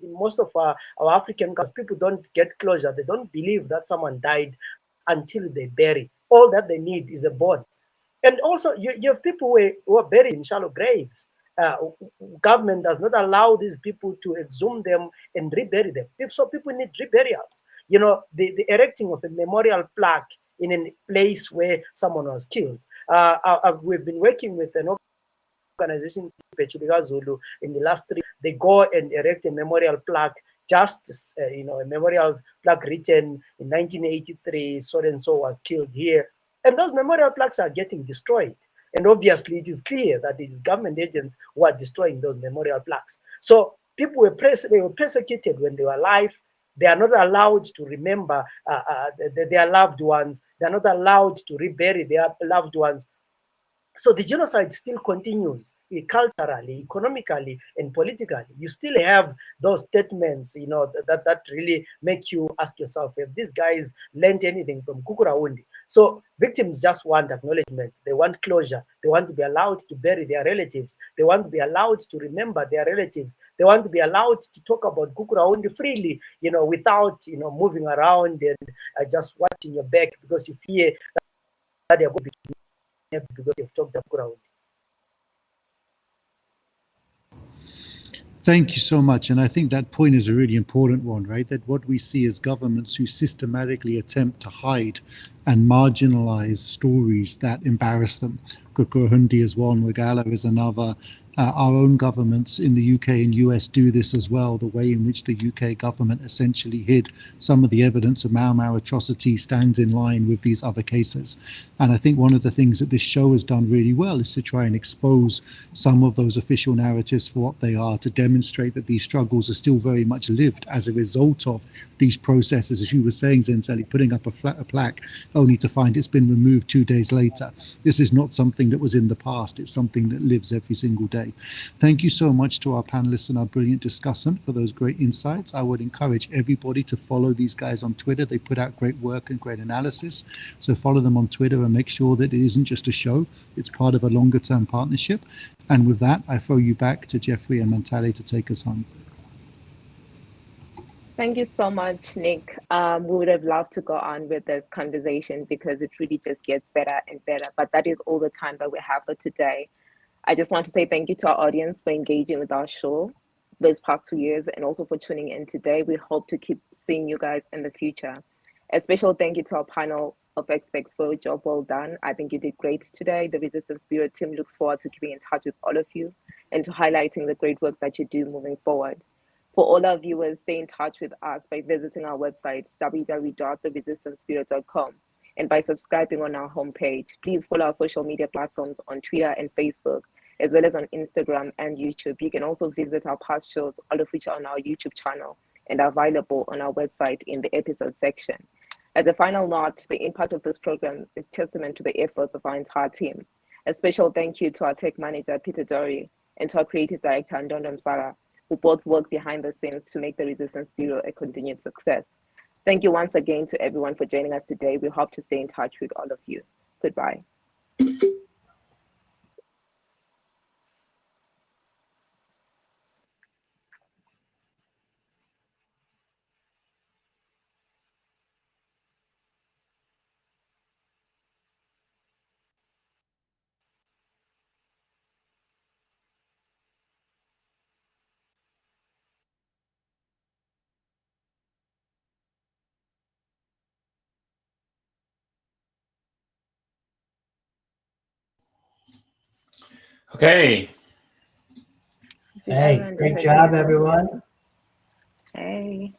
most of our African countries, people don't get closure. They don't believe that someone died until they bury. All that they need is a body. And also, you have people who are buried in shallow graves. government does not allow these people to exhume them and rebury them. So people need reburials. You know, the erecting of a memorial plaque in a place where someone was killed. We've been working with an organization Zulu in the last 3. They go and erect a memorial plaque, just you know, a memorial plaque written in 1983, so and so was killed here, and those memorial plaques are getting destroyed. And obviously, it is clear that it is government agents who are destroying those memorial plaques. So people were persecuted when they were alive. They are not allowed to remember their loved ones. They are not allowed to rebury their loved ones. So the genocide still continues culturally, economically, and politically. You still have those statements, you know, that really make you ask yourself if these guys learned anything from Gukurahundi. So victims just want acknowledgement. They want closure. They want to be allowed to bury their relatives. They want to be allowed to remember their relatives. They want to be allowed to talk about Gukurahundi freely, you know, without, you know, moving around and just watching your back because you fear that they're going to be because you've talked about Gukurahundi. Thank you so much. And I think that point is a really important one, right? That what we see is governments who systematically attempt to hide and marginalize stories that embarrass them. Gukurahundi is one, Wagalla is another. Our own governments in the UK and US do this as well. The way in which the UK government essentially hid some of the evidence of Mau Mau atrocity stands in line with these other cases. And I think one of the things that this show has done really well is to try and expose some of those official narratives for what they are, to demonstrate that these struggles are still very much lived as a result of these processes. As you were saying, Zenzeli, putting up a plaque only to find it's been removed 2 days later. This is not something that was in the past. It's something that lives every single day. Thank you so much to our panelists and our brilliant discussant for those great insights. I would encourage everybody to follow these guys on Twitter. They put out great work and great analysis. So follow them on Twitter and make sure that it isn't just a show. It's part of a longer term partnership. And with that, I throw you back to Jeffrey and Mantale to take us home. Thank you so much, Nick. We would have loved to go on with this conversation because it really just gets better and better. But that is all the time that we have for today. I just want to say thank you to our audience for engaging with our show those past 2 years and also for tuning in today. We hope to keep seeing you guys in the future. A special thank you to our panel of experts for a job well done. I think you did great today. The Resistance Bureau team looks forward to keeping in touch with all of you and to highlighting the great work that you do moving forward. For all our viewers, stay in touch with us by visiting our website, www.theresistancebureau.com, and by subscribing on our homepage. Please follow our social media platforms on Twitter and Facebook, as well as on Instagram and YouTube. You can also visit our past shows, all of which are on our YouTube channel and are available on our website in the episode section. As a final note, the impact of this program is testament to the efforts of our entire team. A special thank you to our tech manager, Peter Dory, and to our creative director, Ndondo Msara, who both work behind the scenes to make the Resistance Bureau a continued success. Thank you once again to everyone for joining us today. We hope to stay in touch with all of you. Goodbye. Okay. Hey, great job, everyone. Hey.